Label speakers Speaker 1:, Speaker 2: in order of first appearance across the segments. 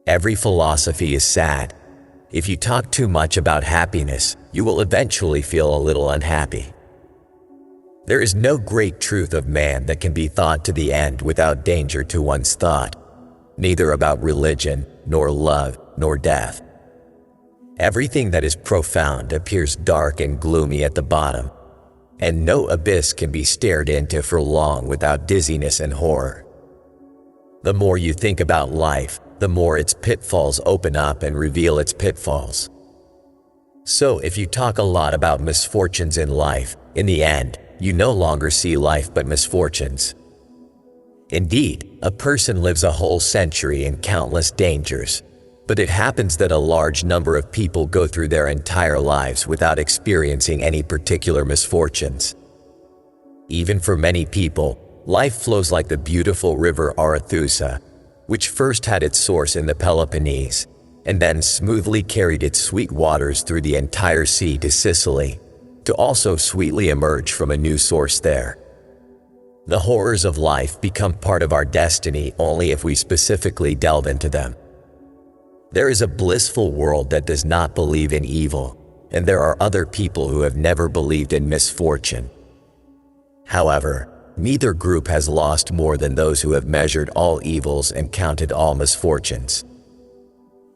Speaker 1: Every philosophy is sad. If you talk too much about happiness, you will eventually feel a little unhappy. There is no great truth of man that can be thought to the end without danger to one's thought, neither about religion, nor love, nor death. Everything that is profound appears dark and gloomy at the bottom, and no abyss can be stared into for long without dizziness and horror. The more you think about life, the more its pitfalls open up and reveal its pitfalls. So if you talk a lot about misfortunes in life, in the end, you no longer see life but misfortunes. Indeed, a person lives a whole century in countless dangers, but it happens that a large number of people go through their entire lives without experiencing any particular misfortunes. Even for many people, life flows like the beautiful river Arethusa, which first had its source in the Peloponnese, and then smoothly carried its sweet waters through the entire sea to Sicily, to also sweetly emerge from a new source there. The horrors of life become part of our destiny only if we specifically delve into them. There is a blissful world that does not believe in evil, and there are other people who have never believed in misfortune. However, neither group has lost more than those who have measured all evils and counted all misfortunes.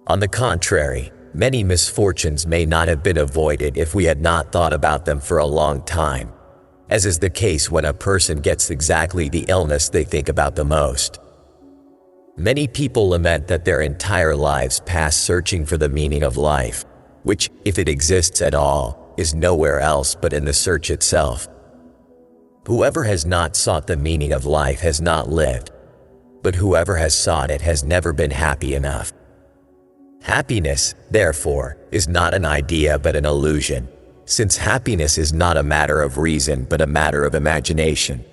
Speaker 1: On the contrary, many misfortunes may not have been avoided if we had not thought about them for a long time, as is the case when a person gets exactly the illness they think about the most. Many people lament that their entire lives pass searching for the meaning of life, which, if it exists at all, is nowhere else but in the search itself. Whoever has not sought the meaning of life has not lived, but whoever has sought it has never been happy enough. Happiness, therefore, is not an idea but an illusion, since happiness is not a matter of reason but a matter of imagination.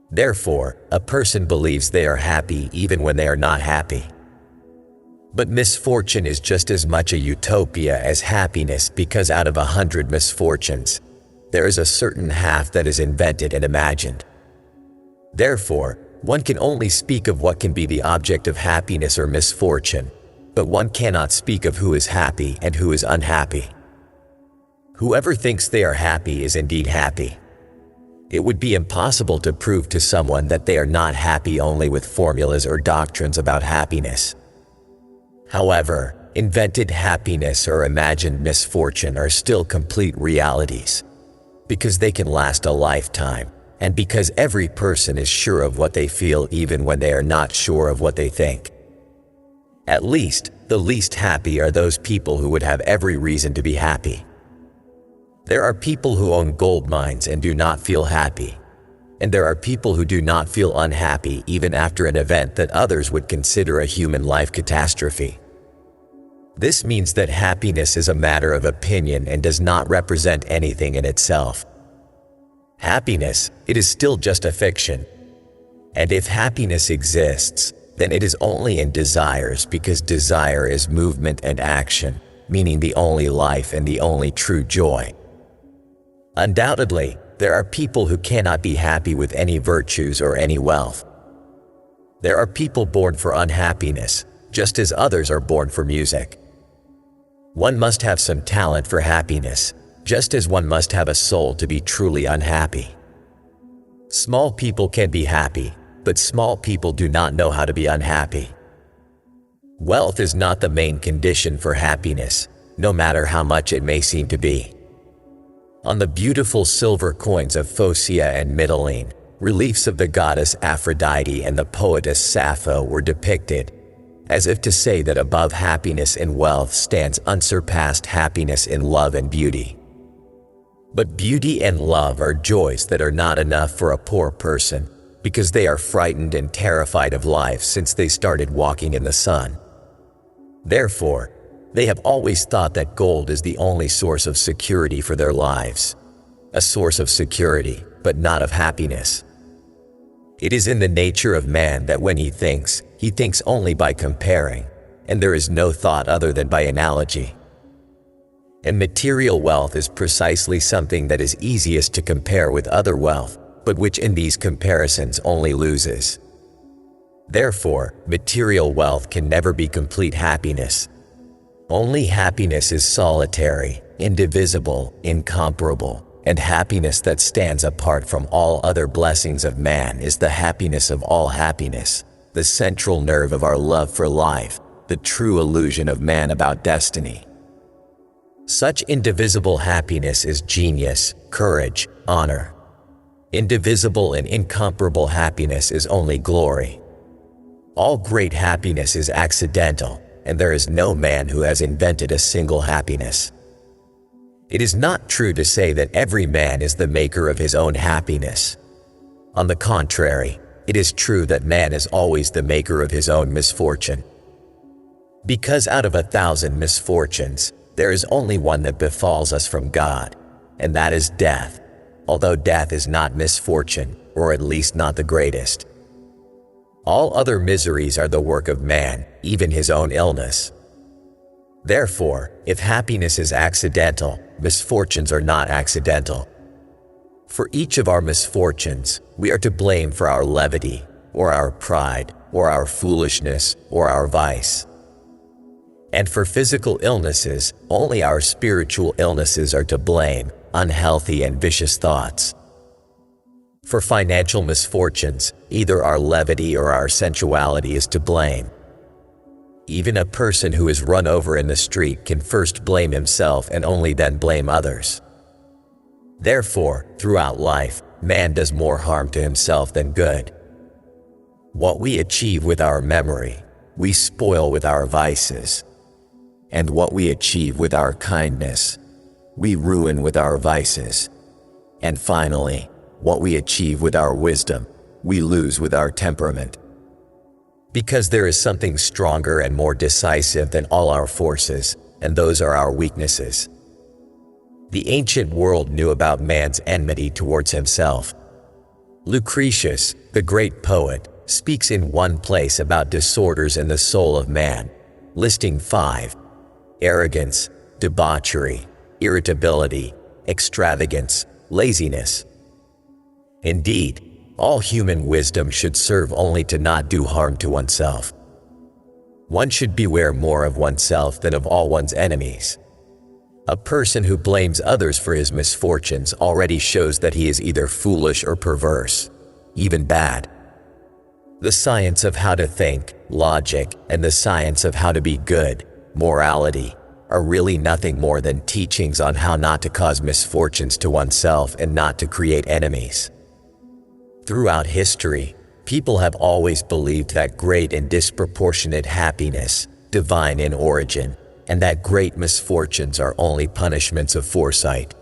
Speaker 1: Therefore, a person believes they are happy even when they are not happy. But misfortune is just as much a utopia as happiness, because out of 100 misfortunes, there is a certain half that is invented and imagined. Therefore, one can only speak of what can be the object of happiness or misfortune, but one cannot speak of who is happy and who is unhappy. Whoever thinks they are happy is indeed happy. It would be impossible to prove to someone that they are not happy only with formulas or doctrines about happiness. However, invented happiness or imagined misfortune are still complete realities, because they can last a lifetime, and because every person is sure of what they feel even when they are not sure of what they think. At least, the least happy are those people who would have every reason to be happy. There are people who own gold mines and do not feel happy, and there are people who do not feel unhappy even after an event that others would consider a human life catastrophe. This means that happiness is a matter of opinion and does not represent anything in itself. Happiness, it is still just a fiction. And if happiness exists, then it is only in desires, because desire is movement and action, meaning the only life and the only true joy. Undoubtedly, there are people who cannot be happy with any virtues or any wealth. There are people born for unhappiness, just as others are born for music. One must have some talent for happiness, just as one must have a soul to be truly unhappy. Small people can be happy, but small people do not know how to be unhappy. Wealth is not the main condition for happiness, no matter how much it may seem to be. On the beautiful silver coins of Phocaea and Mytilene, reliefs of the goddess Aphrodite and the poetess Sappho were depicted, as if to say that above happiness and wealth stands unsurpassed happiness in love and beauty. But beauty and love are joys that are not enough for a poor person, because they are frightened and terrified of life since they started walking in the sun. Therefore, they have always thought that gold is the only source of security for their lives. A source of security, but not of happiness. It is in the nature of man that when he thinks only by comparing, and there is no thought other than by analogy. And material wealth is precisely something that is easiest to compare with other wealth, but which in these comparisons only loses. Therefore, material wealth can never be complete happiness. Only happiness is solitary, indivisible, incomparable, and happiness that stands apart from all other blessings of man is the happiness of all happiness, the central nerve of our love for life, the true illusion of man about destiny. Such indivisible happiness is genius, courage, honor. Indivisible and incomparable happiness is only glory. All great happiness is accidental, and there is no man who has invented a single happiness. It is not true to say that every man is the maker of his own happiness. On the contrary, it is true that man is always the maker of his own misfortune. Because out of 1,000 misfortunes, there is only one that befalls us from God, and that is death, although death is not misfortune, or at least not the greatest. All other miseries are the work of man, even his own illness. Therefore, if happiness is accidental, misfortunes are not accidental. For each of our misfortunes, we are to blame for our levity, or our pride, or our foolishness, or our vice. And for physical illnesses, only our spiritual illnesses are to blame, unhealthy and vicious thoughts. For financial misfortunes, either our levity or our sensuality is to blame. Even a person who is run over in the street can first blame himself and only then blame others. Therefore, throughout life, man does more harm to himself than good. What we achieve with our memory, we spoil with our vices. And what we achieve with our kindness, we ruin with our vices. And finally, what we achieve with our wisdom, we lose with our temperament. Because there is something stronger and more decisive than all our forces, and those are our weaknesses. The ancient world knew about man's enmity towards himself. Lucretius, the great poet, speaks in one place about disorders in the soul of man, listing 5: arrogance, debauchery, irritability, extravagance, laziness. Indeed, all human wisdom should serve only to not do harm to oneself. One should beware more of oneself than of all one's enemies. A person who blames others for his misfortunes already shows that he is either foolish or perverse, even bad. The science of how to think, logic, and the science of how to be good, morality, are really nothing more than teachings on how not to cause misfortunes to oneself and not to create enemies. Throughout history, people have always believed that great and disproportionate happiness, divine in origin, and that great misfortunes are only punishments of foresight.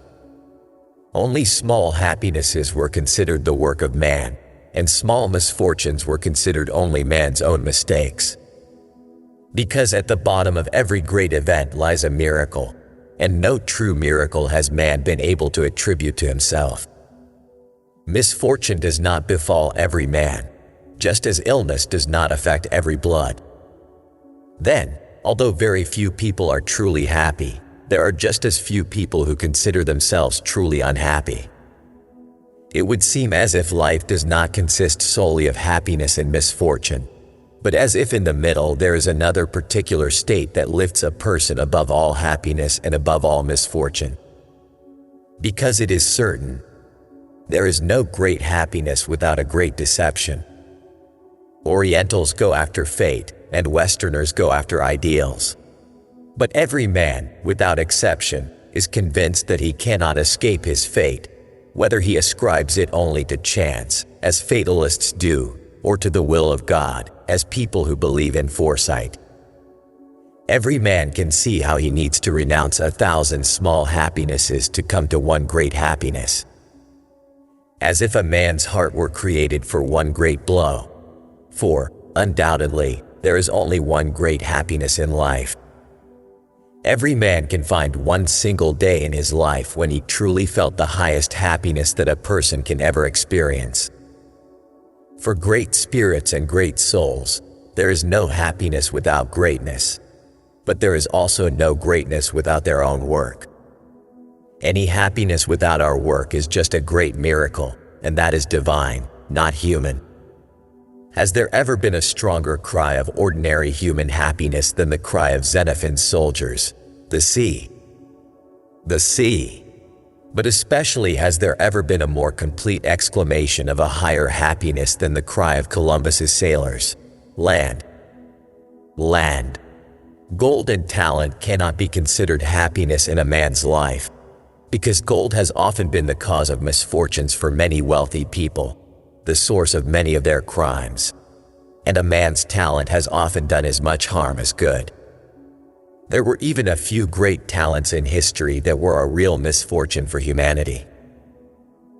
Speaker 1: Only small happinesses were considered the work of man, and small misfortunes were considered only man's own mistakes. Because at the bottom of every great event lies a miracle, and no true miracle has man been able to attribute to himself. Misfortune does not befall every man, just as illness does not affect every blood. Then, although very few people are truly happy, there are just as few people who consider themselves truly unhappy. It would seem as if life does not consist solely of happiness and misfortune, but as if in the middle there is another particular state that lifts a person above all happiness and above all misfortune. Because it is certain, there is no great happiness without a great deception. Orientals go after fate, and Westerners go after ideals. But every man, without exception, is convinced that he cannot escape his fate, whether he ascribes it only to chance, as fatalists do, or to the will of God, as people who believe in foresight. Every man can see how he needs to renounce 1,000 small happinesses to come to one great happiness. As if a man's heart were created for one great blow. For, undoubtedly, there is only one great happiness in life. Every man can find one single day in his life when he truly felt the highest happiness that a person can ever experience. For great spirits and great souls, there is no happiness without greatness, but there is also no greatness without their own work. Any happiness without our work is just a great miracle, and that is divine, not human. Has there ever been a stronger cry of ordinary human happiness than the cry of Xenophon's soldiers? The sea. The sea. But especially has there ever been a more complete exclamation of a higher happiness than the cry of Columbus's sailors? Land. Land. Gold and talent cannot be considered happiness in a man's life, because gold has often been the cause of misfortunes for many wealthy people, the source of many of their crimes, and a man's talent has often done as much harm as good. There were even a few great talents in history that were a real misfortune for humanity.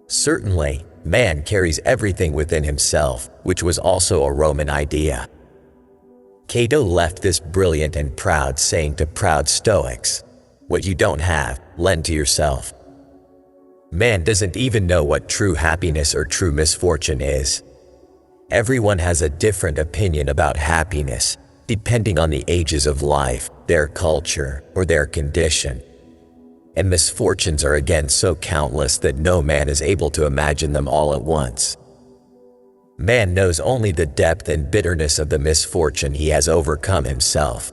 Speaker 1: Certainly, man carries everything within himself, which was also a Roman idea. Cato left this brilliant and proud saying to proud Stoics, "What you don't have, lend to yourself." Man doesn't even know what true happiness or true misfortune is. Everyone has a different opinion about happiness, depending on the ages of life, their culture, or their condition. And misfortunes are again so countless that no man is able to imagine them all at once. Man knows only the depth and bitterness of the misfortune he has overcome himself,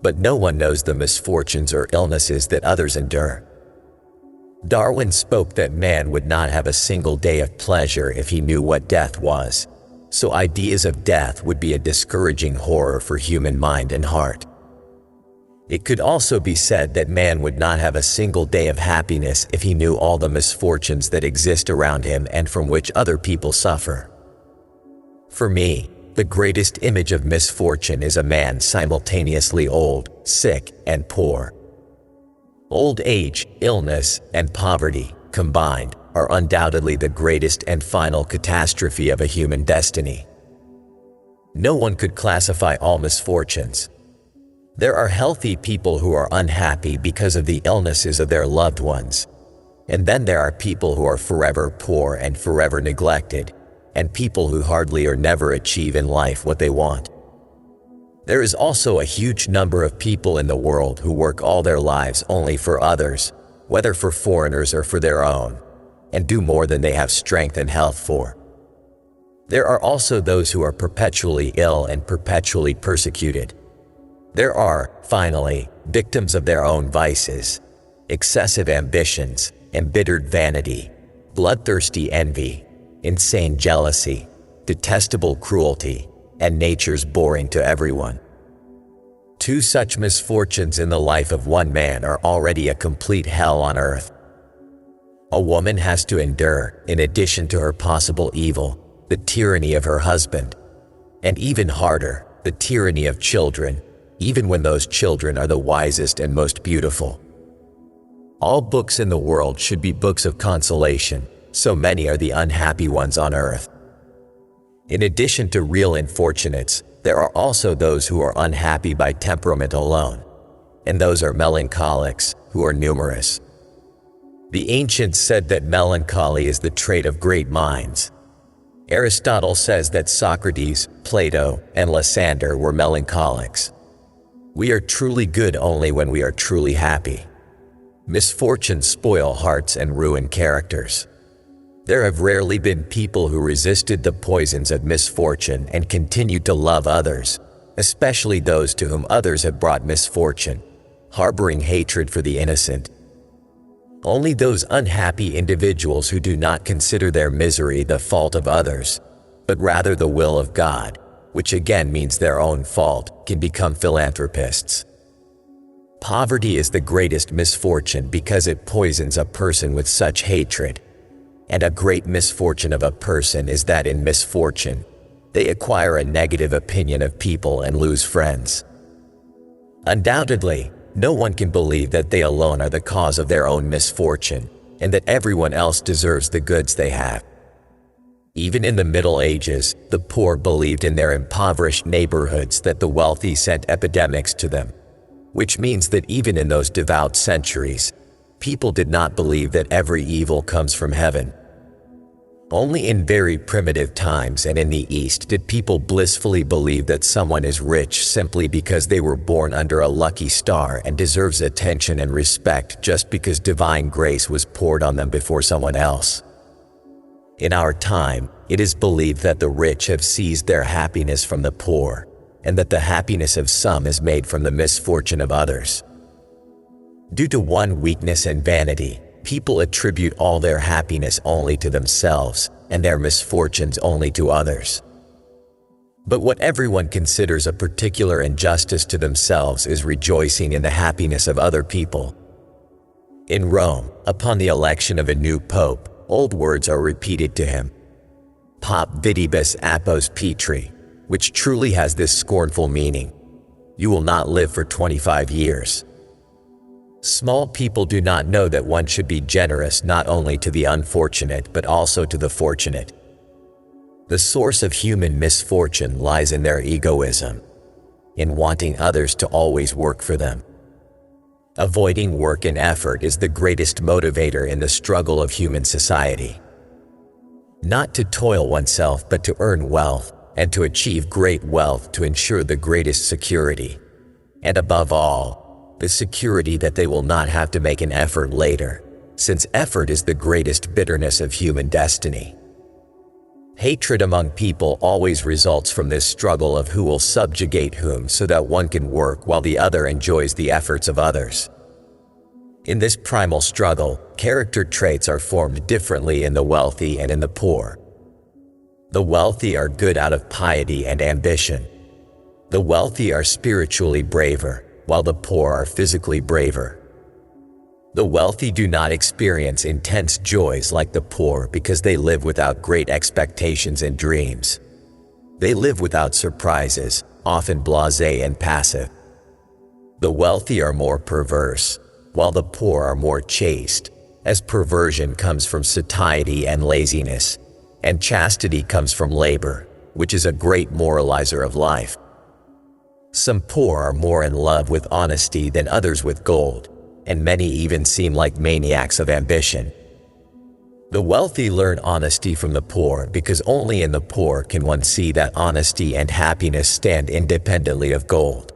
Speaker 1: but no one knows the misfortunes or illnesses that others endure. Darwin spoke that man would not have a single day of pleasure if he knew what death was, so ideas of death would be a discouraging horror for human mind and heart. It could also be said that man would not have a single day of happiness if he knew all the misfortunes that exist around him and from which other people suffer. For me, the greatest image of misfortune is a man simultaneously old, sick, and poor. Old age, illness, and poverty, combined, are undoubtedly the greatest and final catastrophe of a human destiny. No one could classify all misfortunes. There are healthy people who are unhappy because of the illnesses of their loved ones, and then there are people who are forever poor and forever neglected, and people who hardly or never achieve in life what they want. There is also a huge number of people in the world who work all their lives only for others, whether for foreigners or for their own, and do more than they have strength and health for. There are also those who are perpetually ill and perpetually persecuted. There are, finally, victims of their own vices, excessive ambitions, embittered vanity, bloodthirsty envy, insane jealousy, detestable cruelty, and nature's boring to everyone. Two such misfortunes in the life of one man are already a complete hell on earth. A woman has to endure, in addition to her possible evil, the tyranny of her husband, and even harder, the tyranny of children, even when those children are the wisest and most beautiful. All books in the world should be books of consolation, so many are the unhappy ones on earth. In addition to real unfortunates, there are also those who are unhappy by temperament alone, and those are melancholics, who are numerous. The ancients said that melancholy is the trait of great minds. Aristotle says that Socrates, Plato, and Lysander were melancholics. We are truly good only when we are truly happy. Misfortunes spoil hearts and ruin characters. There have rarely been people who resisted the poisons of misfortune and continued to love others, especially those to whom others have brought misfortune, harboring hatred for the innocent. Only those unhappy individuals who do not consider their misery the fault of others, but rather the will of God, which again means their own fault, can become philanthropists. Poverty is the greatest misfortune because it poisons a person with such hatred. And a great misfortune of a person is that in misfortune, they acquire a negative opinion of people and lose friends. Undoubtedly, no one can believe that they alone are the cause of their own misfortune, and that everyone else deserves the goods they have. Even in the Middle Ages, the poor believed in their impoverished neighborhoods that the wealthy sent epidemics to them, which means that even in those devout centuries, people did not believe that every evil comes from heaven. Only in very primitive times and in the East did people blissfully believe that someone is rich simply because they were born under a lucky star and deserves attention and respect just because divine grace was poured on them before someone else. In our time, it is believed that the rich have seized their happiness from the poor, and that the happiness of some is made from the misfortune of others. Due to one weakness and vanity, people attribute all their happiness only to themselves, and their misfortunes only to others. But what everyone considers a particular injustice to themselves is rejoicing in the happiness of other people. In Rome, upon the election of a new pope, old words are repeated to him. Pop vidibus apos Petri, which truly has this scornful meaning: you will not live for 25 years. Small people do not know that one should be generous not only to the unfortunate but also to the fortunate. The source of human misfortune lies in their egoism, in wanting others to always work for them. Avoiding work and effort is the greatest motivator in the struggle of human society. Not to toil oneself but to earn wealth, and to achieve great wealth to ensure the greatest security, and above all, the security that they will not have to make an effort later, since effort is the greatest bitterness of human destiny. Hatred among people always results from this struggle of who will subjugate whom so that one can work while the other enjoys the efforts of others. In this primal struggle, character traits are formed differently in the wealthy and in the poor. The wealthy are good out of piety and ambition. The wealthy are spiritually braver, while the poor are physically braver. The wealthy do not experience intense joys like the poor because they live without great expectations and dreams. They live without surprises, often blasé and passive. The wealthy are more perverse, while the poor are more chaste, as perversion comes from satiety and laziness, and chastity comes from labor, which is a great moralizer of life. Some poor are more in love with honesty than others with gold, and many even seem like maniacs of ambition. The wealthy learn honesty from the poor because only in the poor can one see that honesty and happiness stand independently of gold.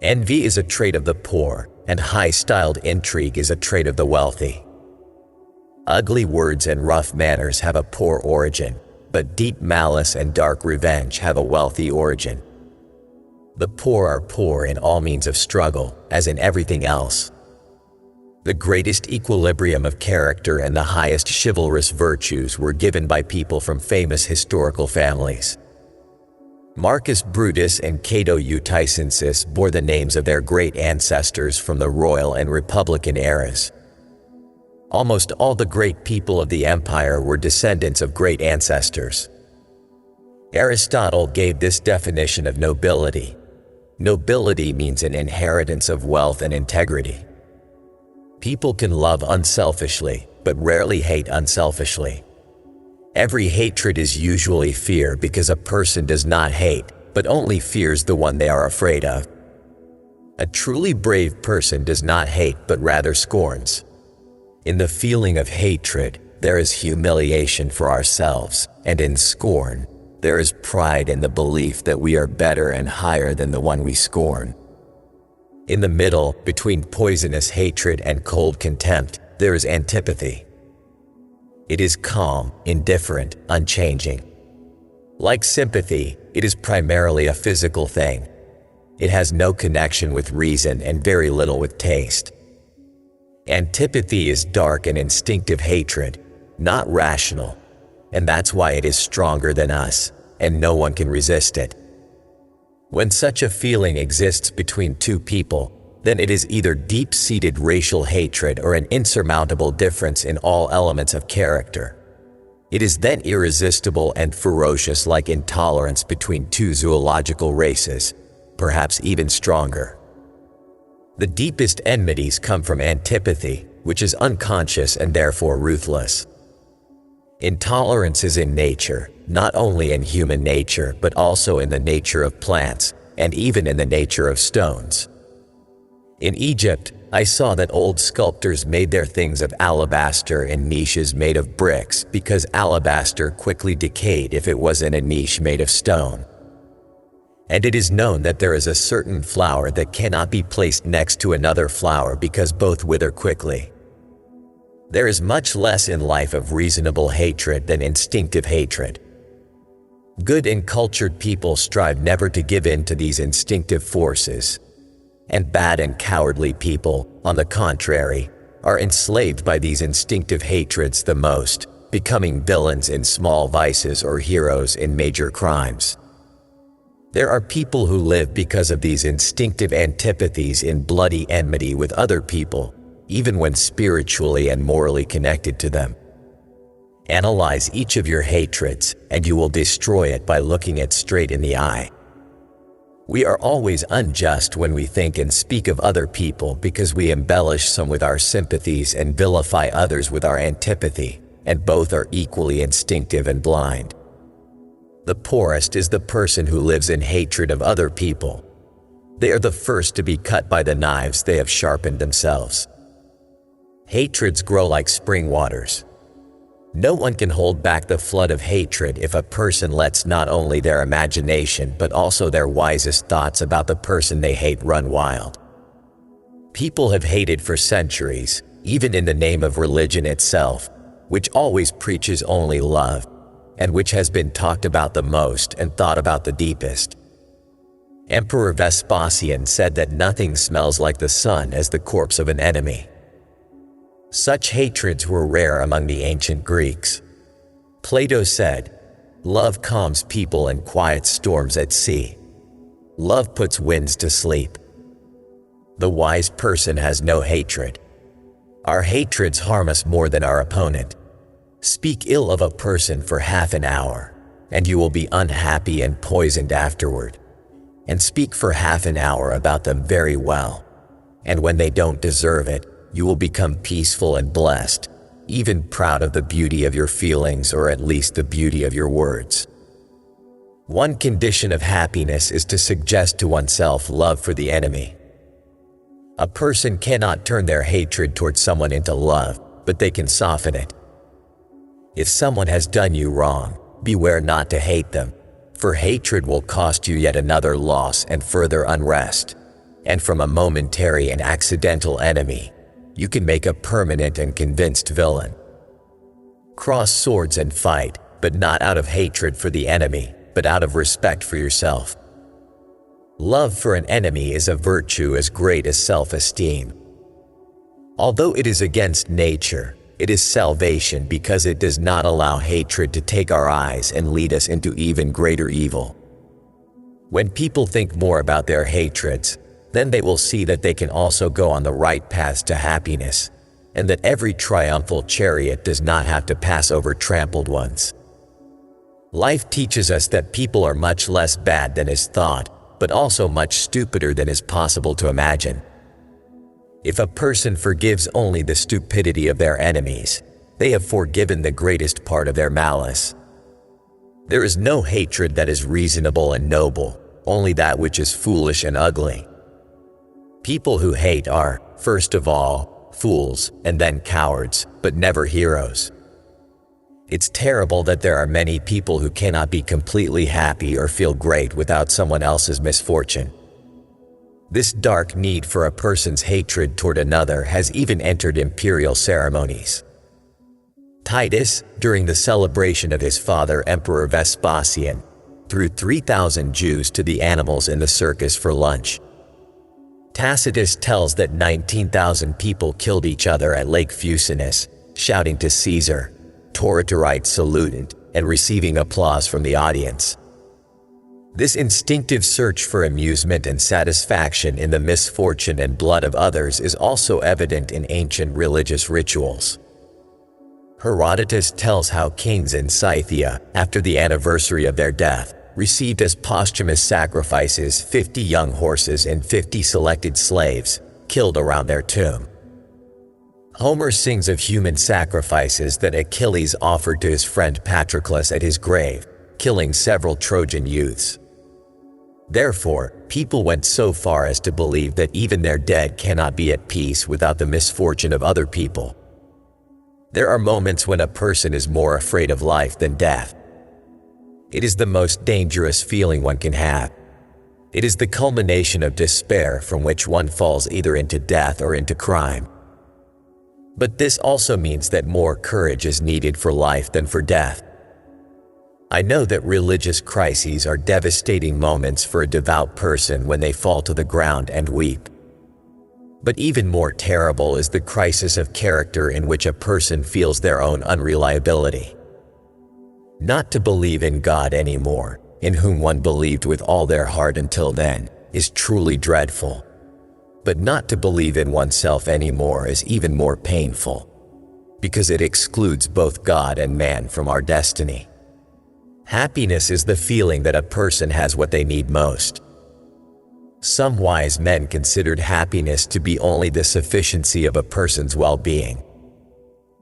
Speaker 1: Envy is a trait of the poor, and high-styled intrigue is a trait of the wealthy. Ugly words and rough manners have a poor origin, but deep malice and dark revenge have a wealthy origin. The poor are poor in all means of struggle, as in everything else. The greatest equilibrium of character and the highest chivalrous virtues were given by people from famous historical families. Marcus Brutus and Cato Uticensis bore the names of their great ancestors from the royal and republican eras. Almost all the great people of the empire were descendants of great ancestors. Aristotle gave this definition of nobility. Nobility means an inheritance of wealth and integrity. People can love unselfishly, but rarely hate unselfishly. Every hatred is usually fear because a person does not hate, but only fears the one they are afraid of. A truly brave person does not hate, but rather scorns. In the feeling of hatred, there is humiliation for ourselves, and in scorn, there is pride in the belief that we are better and higher than the one we scorn. In the middle, between poisonous hatred and cold contempt, there is antipathy. It is calm, indifferent, unchanging. Like sympathy, it is primarily a physical thing. It has no connection with reason and very little with taste. Antipathy is dark and instinctive hatred, not rational, and that's why it is stronger than us, and no one can resist it. When such a feeling exists between two people, then it is either deep-seated racial hatred or an insurmountable difference in all elements of character. It is then irresistible and ferocious, like intolerance between two zoological races, perhaps even stronger. The deepest enmities come from antipathy, which is unconscious and therefore ruthless. Intolerance is in nature, not only in human nature, but also in the nature of plants, and even in the nature of stones. In Egypt, I saw that old sculptors made their things of alabaster in niches made of bricks because alabaster quickly decayed if it was in a niche made of stone. And it is known that there is a certain flower that cannot be placed next to another flower because both wither quickly. There is much less in life of reasonable hatred than instinctive hatred. Good and cultured people strive never to give in to these instinctive forces, and bad and cowardly people, on the contrary, are enslaved by these instinctive hatreds the most, becoming villains in small vices or heroes in major crimes. There are people who live because of these instinctive antipathies in bloody enmity with other people, even when spiritually and morally connected to them. Analyze each of your hatreds, and you will destroy it by looking it straight in the eye. We are always unjust when we think and speak of other people because we embellish some with our sympathies and vilify others with our antipathy, and both are equally instinctive and blind. The poorest is the person who lives in hatred of other people. They are the first to be cut by the knives they have sharpened themselves. Hatreds grow like spring waters. No one can hold back the flood of hatred if a person lets not only their imagination but also their wisest thoughts about the person they hate run wild. People have hated for centuries, even in the name of religion itself, which always preaches only love, and which has been talked about the most and thought about the deepest. Emperor Vespasian said that nothing smells like the sun as the corpse of an enemy. Such hatreds were rare among the ancient Greeks. Plato said, "Love calms people and quiets storms at sea. Love puts winds to sleep." The wise person has no hatred. Our hatreds harm us more than our opponent. Speak ill of a person for half an hour, and you will be unhappy and poisoned afterward. And speak for half an hour about them very well, and when they don't deserve it, you will become peaceful and blessed, even proud of the beauty of your feelings, or at least the beauty of your words. One condition of happiness is to suggest to oneself love for the enemy. A person cannot turn their hatred towards someone into love, but they can soften it. If someone has done you wrong, beware not to hate them, for hatred will cost you yet another loss and further unrest. And from a momentary and accidental enemy, you can make a permanent and convinced villain. Cross swords and fight, but not out of hatred for the enemy, but out of respect for yourself. Love for an enemy is a virtue as great as self-esteem. Although it is against nature, it is salvation because it does not allow hatred to take our eyes and lead us into even greater evil. When people think more about their hatreds, then they will see that they can also go on the right path to happiness, and that every triumphal chariot does not have to pass over trampled ones. Life teaches us that people are much less bad than is thought, but also much stupider than is possible to imagine. If a person forgives only the stupidity of their enemies, they have forgiven the greatest part of their malice. There is no hatred that is reasonable and noble, only that which is foolish and ugly. People who hate are, first of all, fools, and then cowards, but never heroes. It's terrible that there are many people who cannot be completely happy or feel great without someone else's misfortune. This dark need for a person's hatred toward another has even entered imperial ceremonies. Titus, during the celebration of his father Emperor Vespasian, threw 3,000 Jews to the animals in the circus for lunch. Tacitus tells that 19,000 people killed each other at Lake Fucinus, shouting to Caesar, "Toratorite salutant," and receiving applause from the audience. This instinctive search for amusement and satisfaction in the misfortune and blood of others is also evident in ancient religious rituals. Herodotus tells how kings in Scythia, after the anniversary of their death, received as posthumous sacrifices 50 young horses and 50 selected slaves, killed around their tomb. Homer sings of human sacrifices that Achilles offered to his friend Patroclus at his grave, killing several Trojan youths. Therefore, people went so far as to believe that even their dead cannot be at peace without the misfortune of other people. There are moments when a person is more afraid of life than death. It is the most dangerous feeling one can have. It is the culmination of despair from which one falls either into death or into crime. But this also means that more courage is needed for life than for death. I know that religious crises are devastating moments for a devout person when they fall to the ground and weep. But even more terrible is the crisis of character in which a person feels their own unreliability. Not to believe in God anymore, in whom one believed with all their heart until then, is truly dreadful. But not to believe in oneself anymore is even more painful, because it excludes both God and man from our destiny. Happiness is the feeling that a person has what they need most. Some wise men considered happiness to be only the sufficiency of a person's well-being.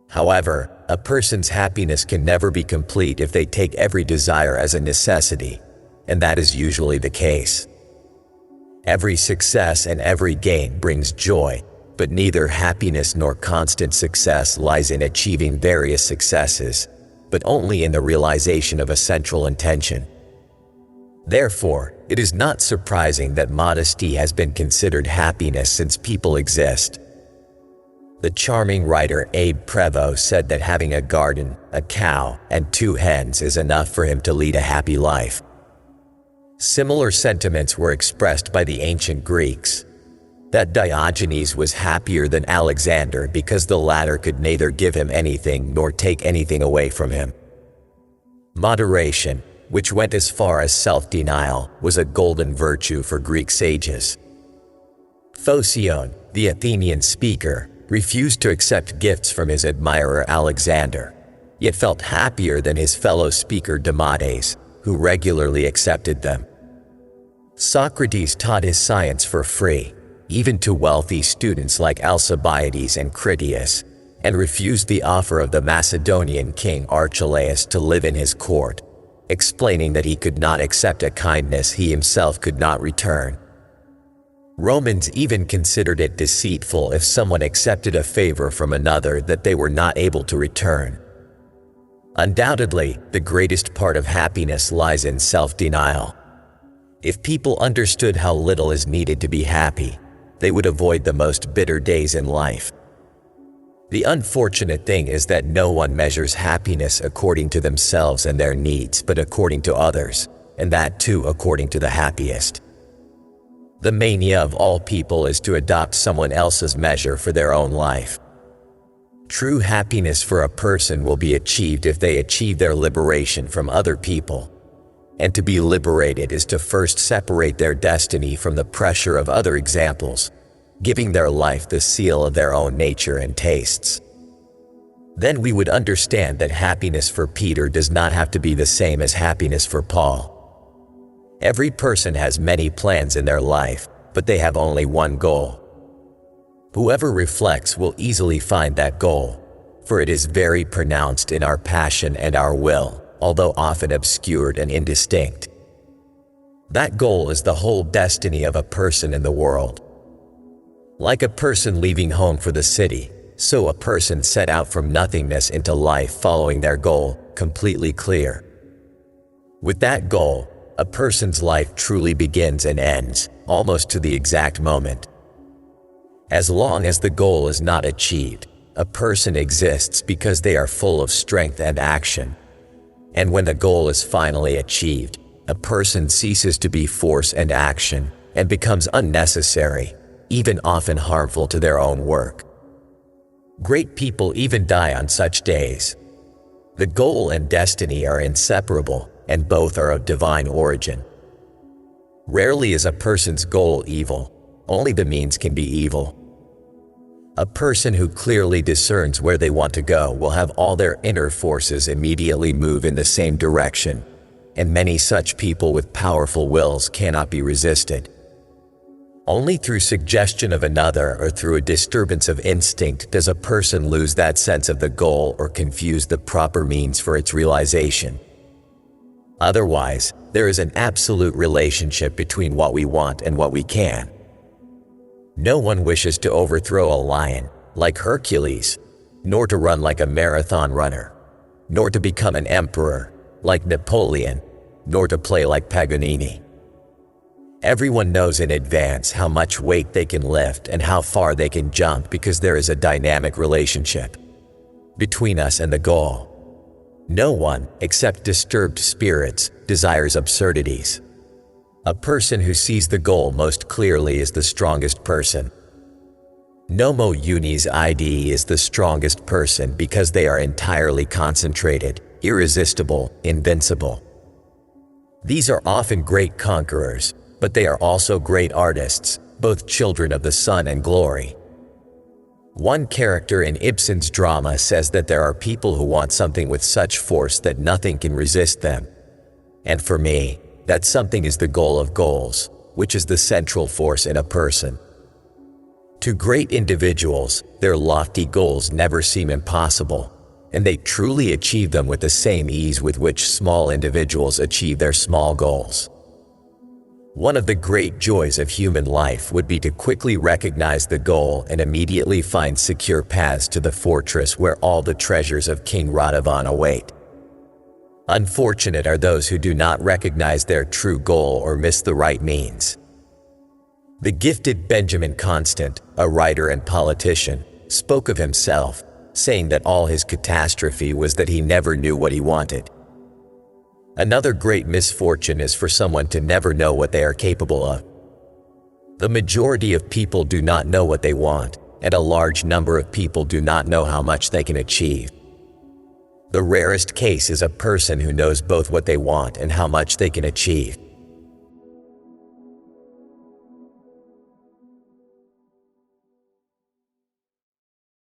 Speaker 1: However, a person's happiness can never be complete if they take every desire as a necessity, and that is usually the case. Every success and every gain brings joy, but neither happiness nor constant success lies in achieving various successes, but only in the realization of a central intention. Therefore, it is not surprising that modesty has been considered happiness since people exist. The charming writer Abe Prevost said that having a garden, a cow, and 2 hens is enough for him to lead a happy life. Similar sentiments were expressed by the ancient Greeks, that Diogenes was happier than Alexander because the latter could neither give him anything nor take anything away from him. Moderation, which went as far as self-denial, was a golden virtue for Greek sages. Phocion, the Athenian speaker, refused to accept gifts from his admirer Alexander, yet felt happier than his fellow speaker Demades, who regularly accepted them. Socrates taught his science for free, even to wealthy students like Alcibiades and Critias, and refused the offer of the Macedonian king Archelaus to live in his court, explaining that he could not accept a kindness he himself could not return. Romans even considered it deceitful if someone accepted a favor from another that they were not able to return. Undoubtedly, the greatest part of happiness lies in self-denial. If people understood how little is needed to be happy, they would avoid the most bitter days in life. The unfortunate thing is that no one measures happiness according to themselves and their needs, but according to others, and that too according to the happiest. The mania of all people is to adopt someone else's measure for their own life. True happiness for a person will be achieved if they achieve their liberation from other people. And to be liberated is to first separate their destiny from the pressure of other examples, giving their life the seal of their own nature and tastes. Then we would understand that happiness for Peter does not have to be the same as happiness for Paul. Every person has many plans in their life, but they have only one goal. Whoever reflects will easily find that goal, for it is very pronounced in our passion and our will, although often obscured and indistinct. That goal is the whole destiny of a person in the world. Like a person leaving home for the city, so a person set out from nothingness into life following their goal, completely clear. With that goal, a person's life truly begins and ends, almost to the exact moment. As long as the goal is not achieved, a person exists because they are full of strength and action. And when the goal is finally achieved, a person ceases to be force and action and becomes unnecessary, even often harmful to their own work. Great people even die on such days. The goal and destiny are inseparable, and both are of divine origin. Rarely is a person's goal evil, only the means can be evil. A person who clearly discerns where they want to go will have all their inner forces immediately move in the same direction, and many such people with powerful wills cannot be resisted. Only through suggestion of another or through a disturbance of instinct does a person lose that sense of the goal or confuse the proper means for its realization. Otherwise, there is an absolute relationship between what we want and what we can. No one wishes to overthrow a lion, like Hercules, nor to run like a marathon runner, nor to become an emperor, like Napoleon, nor to play like Paganini. Everyone knows in advance how much weight they can lift and how far they can jump because there is a dynamic relationship between us and the goal. No one, except disturbed spirits, desires absurdities. A person who sees the goal most clearly is the strongest person. Nomo Unis ID is the strongest person because they are entirely concentrated, irresistible, invincible. These are often great conquerors, but they are also great artists, both children of the sun and glory. One character in Ibsen's drama says that there are people who want something with such force that nothing can resist them. And for me, that something is the goal of goals, which is the central force in a person. To great individuals, their lofty goals never seem impossible, and they truly achieve them with the same ease with which small individuals achieve their small goals. One of the great joys of human life would be to quickly recognize the goal and immediately find secure paths to the fortress where all the treasures of King Radovan await. Unfortunate are those who do not recognize their true goal or miss the right means. The gifted Benjamin Constant, a writer and politician, spoke of himself, saying that all his catastrophe was that he never knew what he wanted. Another great misfortune is for someone to never know what they are capable of. The majority of people do not know what they want, and a large number of people do not know how much they can achieve. The rarest case is a person who knows both what they want and how much they can achieve.